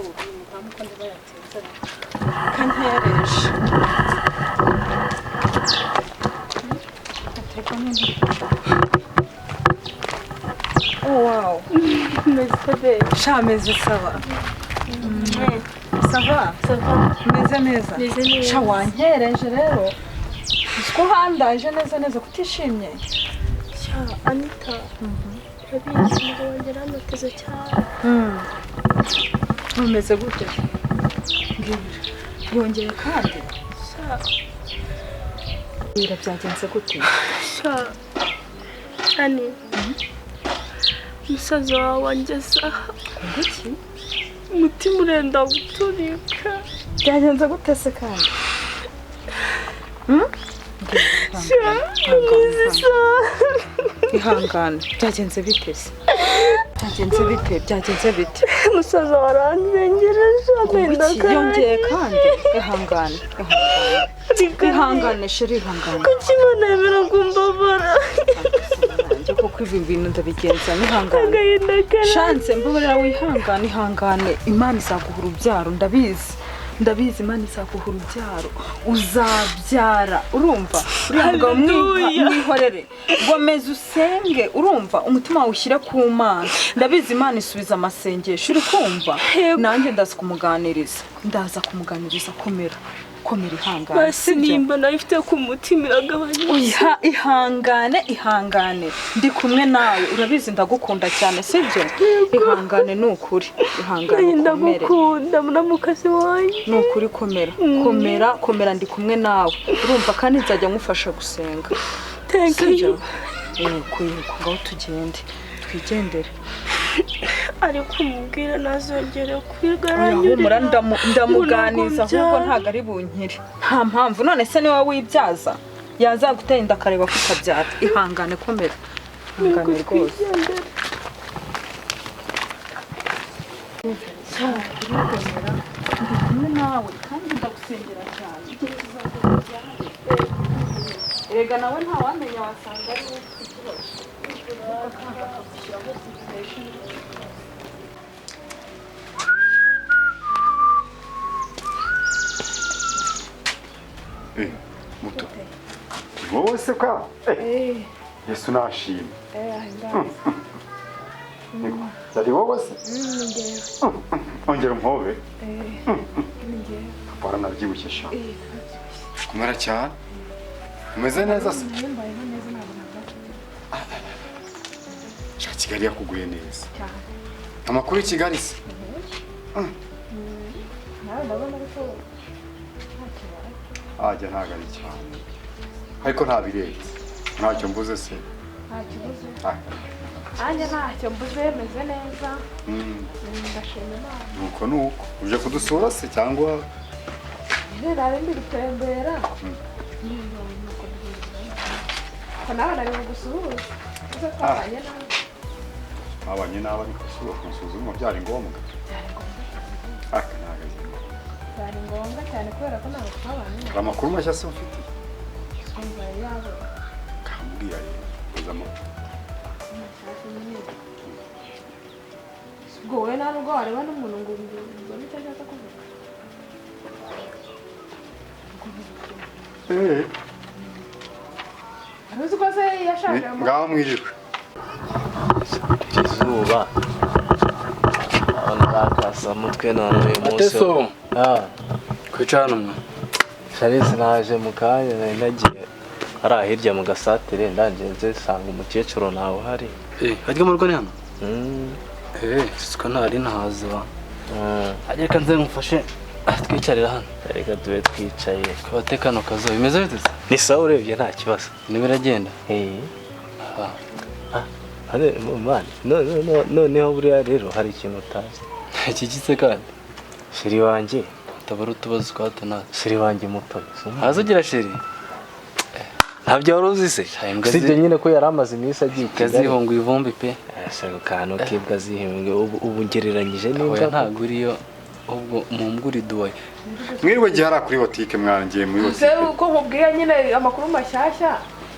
ubintu mukondo bayatinze kantereje Oh wow Chameze sawa Sava meze neza Sha wankereje rero Ko handaje neza kutishimye Sha Anita Yabizi ngo wongera M.MATESO cyane Umeze gute Yongeye kandi Sha Bira byagenze gute Sha Ani Musaza wawe angeza Iki umutima urenda guturika Byagenze gute se kandi Ihangane byagenze bite se byagenze bite Musaza waranzengereje amenda kandi yongeye kandi ihangane sheri ihangane kuki Imana kumbabara kuko ibi bintu ndabigenza n'ihangane agahinda kandi chance mbabarira wihangane ihangane Imana izaguha urubyaro ndabizi Imana izaguha urubyaro uzabyara urumva urihabwa mwihorere gomeza usenge urumva umutima wawe ushyire ku Mana ndabizi Imana isubiza amasengesho uri kumva nanjye ndaza kumuganiriza komera ihangane basi nimba nayifite ku mutima iragabanya ihangane ndi kumwe nawe urabizi ndagukunda cyane sibyo ihangane nukuri ihangane ndagukunda muramukase wanjye nukuri komera ndi kumwe nawe urumva kandi nzajya ngufasha gusenga sibyo ngaho twigendere ariko umubwira nazongere kwigaranyura ndamuganiza ahubwo ntago ari bunkire nta mpamvu none se niwe wibyaza yazagutera inda akareba ko utabyara ihangane komera ihangane rwose ndi kumwe nawe kandi ndagusengera cyane erega nawe ntawamenya wasanga ari wowe ufite ikibazo Muto. Wowe se kwa? Yesu nashimye. Dari wowe se? Ongera umpobe. Para nabyibushye sha. Kumara cyane. Umeze neza se? Sha Kigali yakuguye neza. Amakuru i Kigali se? Ajya ntago ari cyane ariko nta biretse ntacyo mbuze se ntacyo mbuze meze neza ndashima Imana nuko uje kudusura se cyangwa rero ndi gutembera nawe nari gusuhuza abanye n'aba ariko suba kunsuzuma byari ngombwa byari ngombwa cyane kubera ko ntabwo twabanye amakuru mashya se ufite yabo kambwira uzamo ubwo wowe nta nubwo wareba n'umuntu ngo mbone icyo ashaka kuvuga uzi ko se yashaje ngaho mwirirwe izuba abona bakasa mutwe none uyu munsi kwicara mwe Charles naje mu kanya nagiye ari ahirya mu gasatere ndangenze sanga umukecuru nawe hari hajya mu rugo ni hano siko ntari ntaza ajya kanze ngufashe twicarira hano reka tube twicaye kubatekano kazo bimeze bite ni sawa urebye nta kibazo nibiragenda noneho buriya rero hari ikintu utazi ikigitse kandi sheri wanjye tabara utubazo twa hato na sheri wanjye muto haza ugira sheri ntabyo wari uzi se sibyo nyine ko yari amaze iminsi agiye kazihonga ivumbi pe ashaka kantu kibwa zihimbwe ubu ngereranyije n'inka ntabwo uriyo ubwo mumbwuriduwaye mwiriwe gihara kuri botike mwangiye muri botike se uko nkubwiye nyine amakuru mashyashya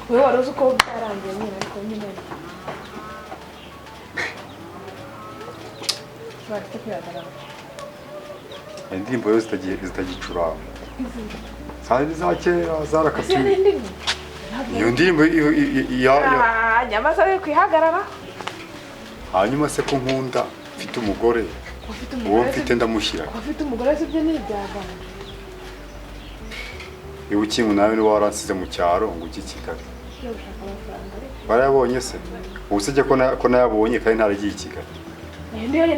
wowe wari uzi uko byarangiye nyine ariko nyine bari kwihagarara indirimbo yo zitagicuranga zari za kera zarakatiwe iyo ndirimbo nyamaze ari kwihagarara hanyuma se ko nkunda mfite umugore uwo mfite ndamushyira ufite umugore sibyo ni ibyagana niba ukingu nawe niba waransize mu cyaro ngo ujye i Kigali barayabonye se ubusije ko nayabonye kandi ntaragiye i Kigali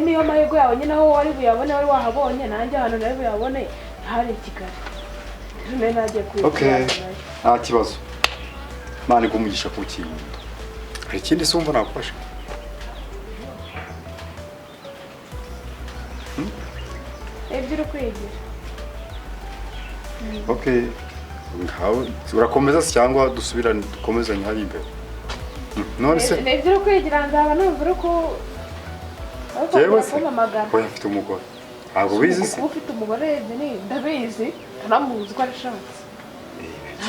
niyo mahirwe yawe nyine aho wari buyabone wari wahabonye nanjye ahantu nari buyabone ntari i Kigali none nagiye okay nta kibazo Imana igumugisha ku kintu hari ikindi se wumva nakufasha ibyo uri kwigira okay ngaho urakomeza cyangwa dusubirane dukomezanye hari imbere none se ibyo uri kwigira nzaba numva ko jewe se ko afite umugore ntabwo bizi se ufite umugore ndabizi tanamuzi ko arashatse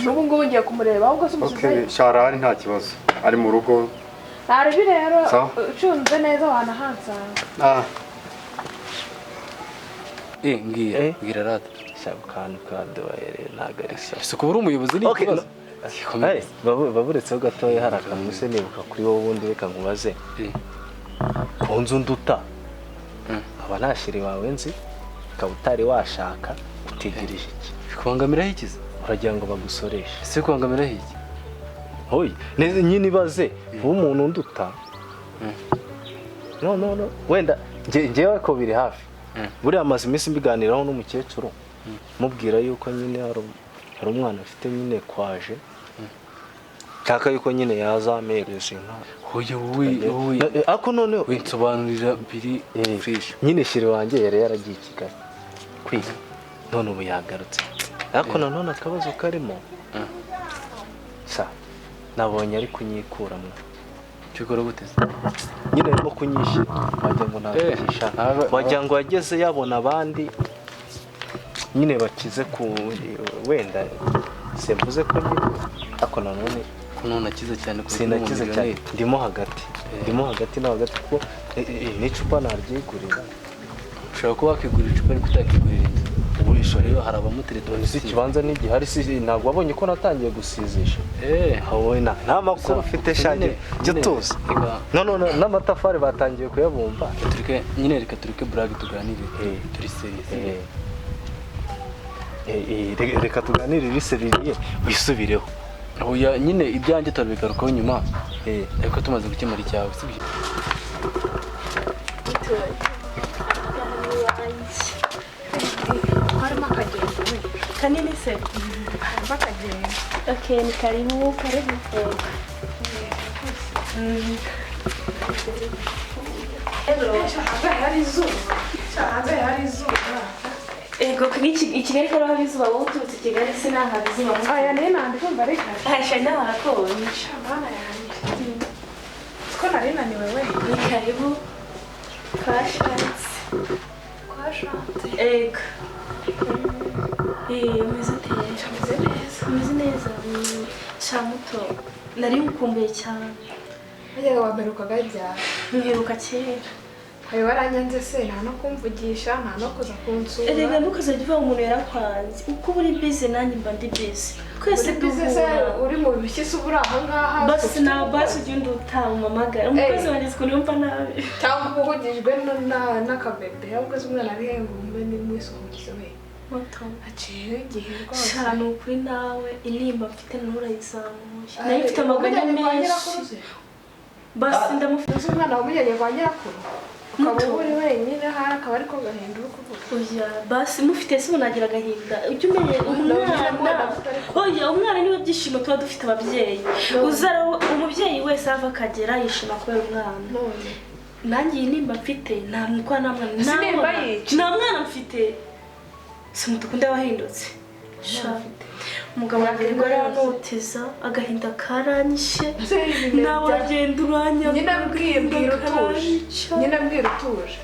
n'ubu ngubu ngiye kumureba ahubwo se umusigaye sharari nta kibazo ari mu rugo ntarebi rero ucunze neza wanahansanga ngira rata kantu kaduhaye ntabwo ari sawa ese kuba uri umuyobozi ni ikibazo baburetseho gatoya hari akantu se nibuka kuri wowe ubundi reka nkubaze ku nzu nduta aba ntashyiri wawe nzi ukaba utari washaka utegereje iki kubangamiraho ikiza uragira ngo bagusoreshe ese kubangamiraho iki hoyi nyine ibaze uba umuntu unduta no wenda ngewe ko biri hafi buriya amaze iminsi mbiganiraho n'umukecuru mubwira yuko nyine hari umwana afite nyine kwaje nshaka yuko nyine yazamereza inka wowe ako noneho winsobanurira biri fresh nyine shiri wanjye yari yaragiye i Kigali kwiga none ubu yagarutse ariko nanone akabazo karimo nabonye ari kunyikuramo cyukora guteze nyine arimo kunyishyira wagira ngo nabigisha wagira ngo yageze yabona abandi nyine bakize ku wenda semvuze ko nyine ako nanone none akize cyane ko sinakize cyane ndimo hagati no hagati ko n'icupa naryigurira ushobora kuba wakigurira icupa ariko utakigurira uburisho rero hari abamutereta si kibanza n'igihari si ntabwo wabonye ko natangiye gusizisha wowe nta makuru ufite shage jya tuzi none n'amatafari batangiye kuyabumba reka tureke burage tuganire turi seriye reka tuganire seriye wisubireho oya nyine ibyanjye turabigarukaho nyuma ariko tumaze gukemura icyawe sibyo harimo akagendo kanini se harimo akagendo okay ni karibu hanze hari izuba ego i Kigali ko hari izuba wowe uturutse i Kigali se nta izuba aya ni nandi kumva ari kare hasha n'abarakobonye shabana yanjye ko nari naniwe we ni karibu kwashatse ego umeze neza cya muto nari ngukumbuye cyane najyaga wamperukaga ryari mperuka kera ayo waranyanze se nta no kumvugisha nta no kuza kunsura erega ntukazajya uvuga umuntu yarakwanze uko uri busy nanjye mba ndi busy twese duhura uri mu biki se ubura aho ngaha basi na basi ugenda utamamagara umukozi wanjye siko numva nabi cyangwa uhugijwe n'akabebe ahubwo se umwana ari hengo mbe nimwisuhugize we moto aciye igihe rwose cyane ukuri nawe inimba mfite n'urayizamuye nayo mfite amaganya menshi basi ndamufite umwana wamujyanye kwa nyirakuru ukaba uri wenyine hari akaba ariko gahinda uri kuvuga oya basi mufite se unagira agahinda ujye umenye umwana niwe byishimo tuba dufite ababyeyi uzara umubyeyi wese ava akagera yishima kubera umwana nanjye iyi nimba mfite nta mwana mfite si umutuku ndabahindutse umugabo wanjye ngo aramuteza agahinda karanyishe nawe agenda uranya nyine mbwira utuje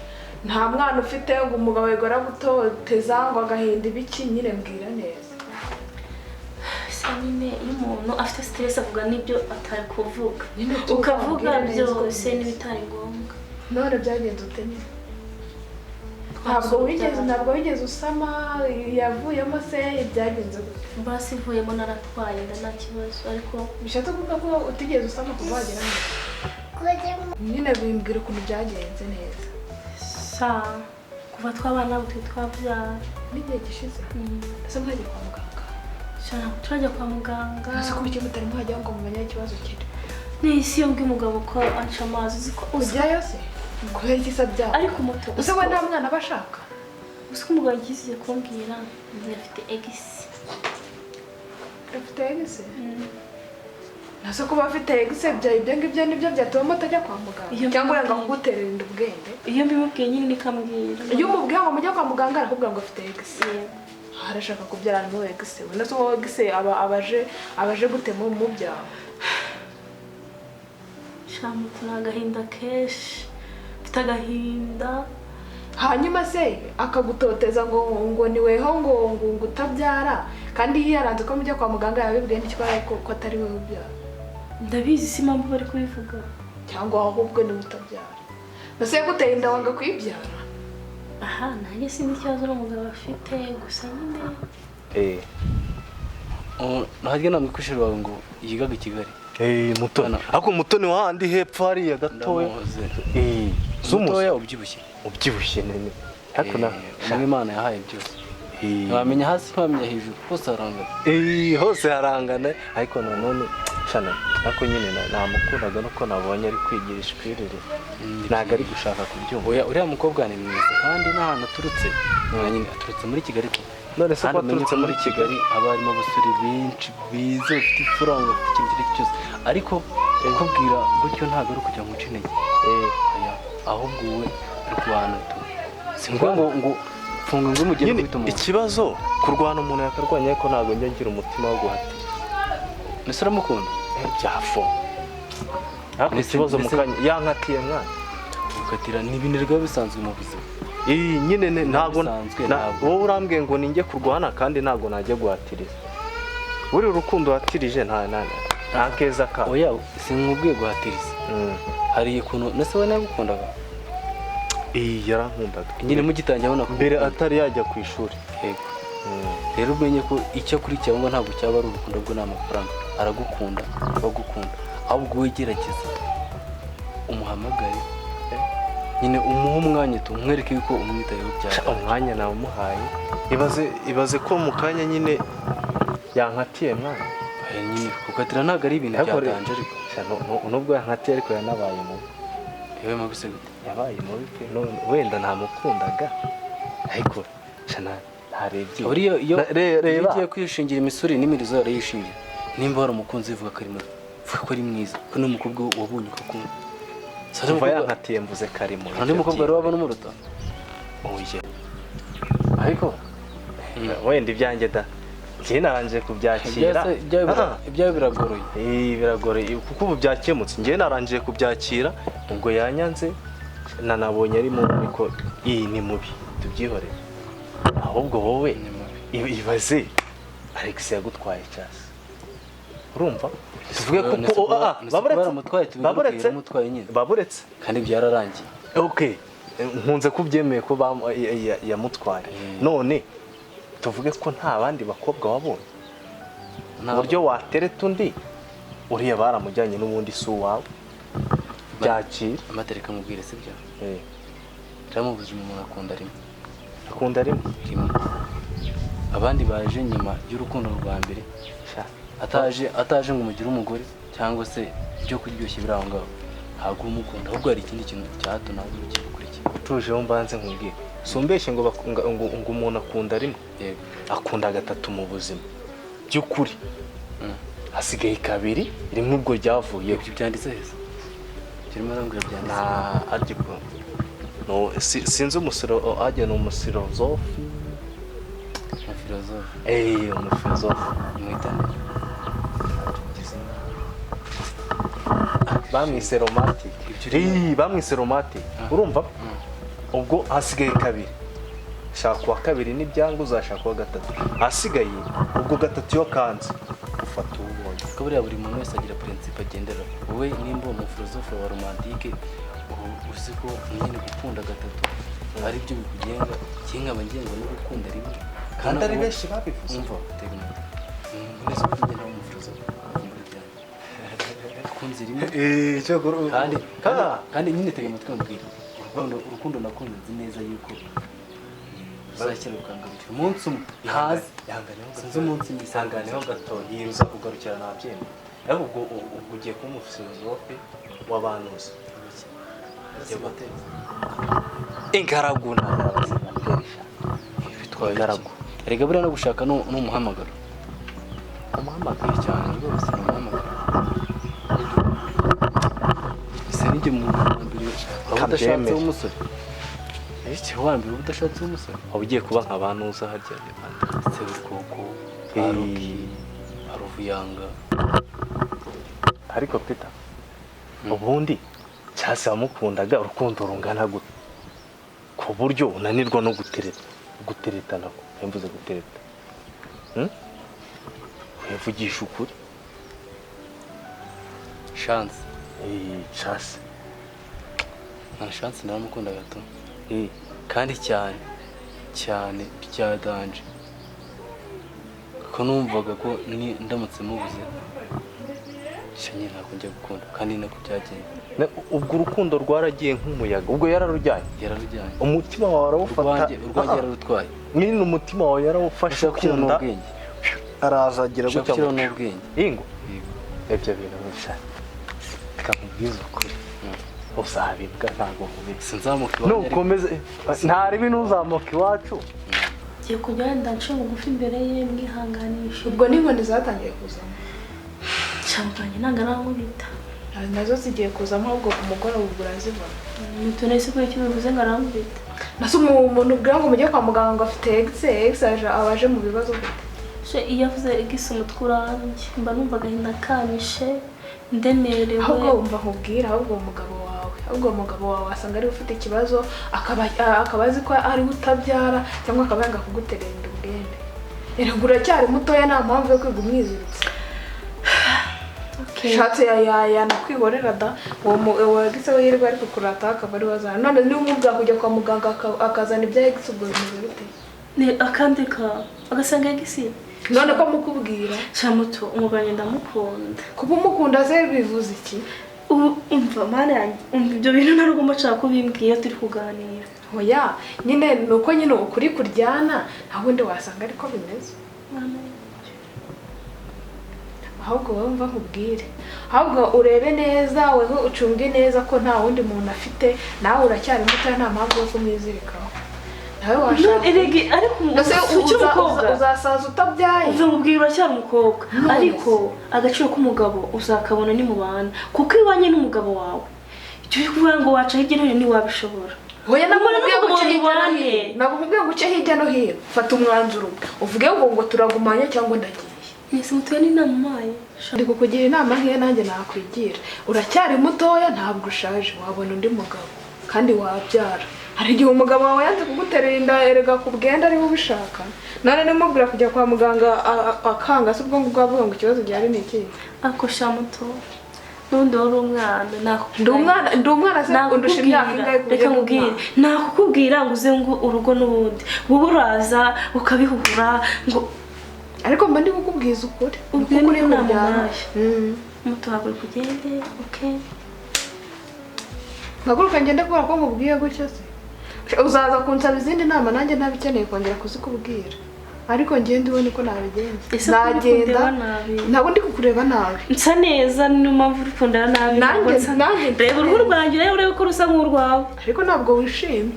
nta mwana ufite ngo umugabo yagora gutoteza ngo agahinda ibiki nyine mbwira neza se nyine iyo umuntu afite stress avuga n'ibyo atari kuvuga ukavuga byose n'ibitari ngombwa none byagenze ute nyine ntabwo wigeze usama yavuyemo se byagenze gute basi ivuyemo naratwaye nta kibazo ariko bishatse kuvuga ko utigeze usama kuva wagera hano nyine bimbwira ukuntu byagenze neza kuva twabana buti twabyara n'igihe gishize ese mwagiye kwa muganga turajya kwa muganga ese kuba ikintu utari muhajyaho ngo mumenye ikibazo kiri n'isi yo bw'umugabo ko anca amazi uzi ko ujyayo se kubera igisa byabo ariko muto ese we nta mwana aba ashaka uzi ko umugabo yigeze kumbwira afite egisi afite egisi nase kuba afite egisi ibyo ngibyo nibyo byatuma mutajya kwa muganga cyangwa yanga kuguterera inda ubwenge iyo mbimubwiye nyine nikambwira iyo umubwiye ngo mujye kwa muganga arakubwira ngo afite egisi arashaka kubyarana n'uwo egisi we nase uwo egisi abaje gutema mu byawe shamutu ni agahinda kenshi mfite agahinda hanyuma se akagutoteza ngo niweho ngo utabyara kandi iyo yaranze ko mujya kwa muganga yabibwiye n'ikibara ko atari we ubyara ndabizi si impamvu bari kubivuga cyangwa ahubwo ni utabyara nase guteye inda wanga kuyibyara nanjye sinzi ikibazo n'umugabo afite gusa nyine ntajya namwe kwishira wawe ngo yigaga i Kigali Mutoni ariko Mutoni wahandi hepfo hariya gatoya mutoya ubyibushye nene ariko umwe Imana yahaye byose ntiwamenya hasi ntiwamenya hejuru hose harangana hose harangana ariko nanone shana ariko nyine namukundaga nuko nabonye ari kwigira ishwirire ntago ari gushaka kubyumva uriya mukobwa ni mwiza kandi n'ahantu aturutse nyine aturutse muri Kigali none se ko aturutse muri Kigali haba harimo abasore benshi bize bafite ifaranga bafite ikintu icyo cyose ariko kukubwira gutyo ntabwo ari ukujya mu intege ahubwo wowe uri kurwana si ngo funga ngo umugende kwita umuntu ikibazo kurwana umuntu yakarwanya ariko ntabwo njya ngira umutima wo guhatira nese uramukunda byafo ariko ikibazo mukanya yankatiye mwana gukatira ni ibintu rwaba bisanzwe mu buzima nyine ntabwo wowe urambwiye ngo ninjye kurwana kandi ntabwo najya guhatiriza buri urukundo watirije nta keza ka oya sinkubwiye guhatiriza hari ikuntu nese we nagukundaga yarankundaga nyine mugitangira abona mbere atari yajya ku ishuri yego rero umenye ko icyo akurikiye ngo ntabwo cyaba ari urukundo rwo n'amafaranga aragukunda bagukunda ahubwo wegerageza umuhamagare nyine umuha umwanya tumwereke yuko umwitayeho byara umwanya nawe umuhaye ibaze ko mu kanya nyine yankatiye mwana nyine gukatira ntabwo ari ibintu byatanje ariko nubwo yankatiye ariko yanabaye mubi yewe mabise gute yabaye mubi pe wenda ntamukundaga ariko ntarebye uriyo iyo ugiye kwishingira imisuri n'imirizo yarayishingira nimba wari umukunzi bivuga ko ari mwiza ko n'umukobwa wabonye ko kuva yankatiye mvuze karimo undi mukobwa rero wabona umuruta oye ariko wenda ibyanjye da njye narangije kubyakira ibyawe biragoroye biragoroye kuko ubu byakemutse njye narangije kubyakira ubwo yanyanze nanabonye ari mubi ariko iyi ni mubi tubyihorere ahubwo wowe ibaze Alex yagutwaye cyase urumva tuvuge ko baburetse kandi byararangiye okay nkunze kubyemeye ko yamutwaye none tuvuge ko nta bandi bakobwa wabonye uburyo watereta undi uriya baramujyanye n'ubundi si uwawe byakira amatereka mubwire si byo turamubuze umuntu akunda rimwe abandi baje nyuma y'urukundo rwa mbere ataje ngo umugire umugore cyangwa se byo kuryoshya biri aho ngaho ntabwo umukunda ahubwo hari ikindi kintu cya hato nawe ugikurikira utujeho mbanze nkubwire sumbeshye ngo umuntu akunda rimwe akunda gatatu mu buzima by'ukuri hasigaye kabiri rimwe ubwo ryavuye ibyo byanditse heza kirimo arambwira byanditse ariko sinzi umusiro ajya ni umusirozofe umufilozofe mwitane bamwise romantic urumva ubwo hasigaye kabiri shaka uwa kabiri n'ibyanga uzashaka uwa gatatu hasigaye ubwo gatatu yo kanze ufata ubonye kuko buriya buri muntu wese agira principe agendera wowe nimba uwo mufilozofe wa romantike uzi ko nyine gukunda gatatu ari byo bikugenga kinga abagenga no gukunda rimwe kandi ari benshi babivuze umva tega mata neza kugenda no mufuza kunzi rimwe cyo kandi nyine tega mata kwambwira urukundo nakunze nzi neza yuko uzakira ukangarukira umunsi umwe ntazi sinzi umunsi isanganeho gato yinza kugarukira nabyemera ariko ubwo ugiye kuba umufilozofe w'abantuzi ingaragu bitwaye ingaragu erega buriya no gushaka n'umuhamagaro umuhamagaye cyane rwose umuhamagaro bisa n'ijye mu mbere udashatse w'umusore iki wambere udashatse w'umusore waba ugiye kuba nk'abantuza harya se bikoko aruki aruvuyanga ariko Peter ubundi cyase wamukundaga urukundo rungana gute ku buryo unanirwa no gutereta nako mvuze gutereta uvugisha ukuri chance chance nta chance naramukunda gato kandi cyane bya danje ko numvaga ko ndamutse mubuze shanye ntabwo njya gukunda kandi nako byagenze ubwo urukundo rwaragiye nk'umuyaga ubwo yararujyanye umutima wawe arawufata urwanjye yararutwaye nyine umutima wawe yarawufashe ukunda arazagira gutya mu n'ubwenge ingo ibyo bintu bisha kamubwiza ukuri uzabibwa ntabwo mubi sinzamuka nukomeze ntari bintu uzamuka iwacu giye kujya wenda nce bugufi imbere ye mwihanganisha ubwo n'inkoni zatangiye kuzamo cyangwa nanga nankubita nazo zigiye kuzamo ahubwo ku mugoroba ubwo urazibona Mutoni se ko icyo bivuze ngo arankubita nase umuntu ubwira ngo mujye kwa muganga ngo afite X abaje mu bibazo gute se iyo avuze igise umutwe uranjye mba numva agahinda kamishe ndemerewe ahubwo wumva nkubwira ahubwo umugabo wawe asanga ari ufite ikibazo akaba azi ko ari utabyara cyangwa akaba yanga kuguterera ubwende erega uracyari mutoya nta mpamvu yo kwiga umwiziritse shatse yanakwihorera da uwo gise we yirirwa ariko kurata akaba ari wazana none niba umubwira kujya kwa muganga akazana ibya X ubwo bimeze bite ni akandi ka agasanga igisi none ko mukubwira cyamuto umuganye ndamukunda kuba umukunda ze bivuze iki umva mana yanjye ibyo bintu ntarugomba nshaka kubimbwiye turi kuganira oya nyine nuko nyine ukuri kuryana nta wundi wasanga ariko bimeze ahubwo wowe mva nkubwire ahubwo urebe neza wewe ucunge neza ko nta wundi muntu afite nawe uracyari muto nta mpamvu yo kumwizirikaho nawe washaka ariko uzasaza utabyaye uva mubwira uracyari umukobwa ariko agaciro k'umugabo uzakabona ni mu bana kuko iwanye n'umugabo wawe icyo bikuvuga ngo waca hirya no hino ntiwabishobora oya namubwiye ngo uce hirya no hino fata umwanzuro uvuge ngo turagumanye cyangwa ndagiye Nisi mutoya ni namaye. Ndi kukugira inama nk'iyo nanjye nakwigira. Uracyari mutoya ntabwo ushaje wabona undi mugabo kandi wabyara. Hari igihe umugabo wawe yanze kuguterera inda erega kubwenda ari ubishaka. None nimubwira kujya kwa muganga akanga se ubwo ngubwo avuga ngo ikibazo gihari ni iki? Akosha muto. Nundi wari umwana ndi umwana se undusha imyaka ingahe reka mubwire nakukubwira ngo uze ngo urugo n'ubundi wowe uraza ukabihuhura ngo ariko mba ndi kukubwiza ukuri ukuri n'amara muto haguru kugende okay Haguruka ngende kubera ko nkubwiye gutyo se uzaza kunsaba izindi nama nanjye ntabikeneye kongera kuzikubwira ariko ngende ubone ko nabigenza nagenda ntabwo ndi kukureba nabi nsa neza niyo mpamvu urikundana nabi nanjye reba uruhu rwanjye rero urebe ko rusa nk'urwawe ariko ntabwo wishimye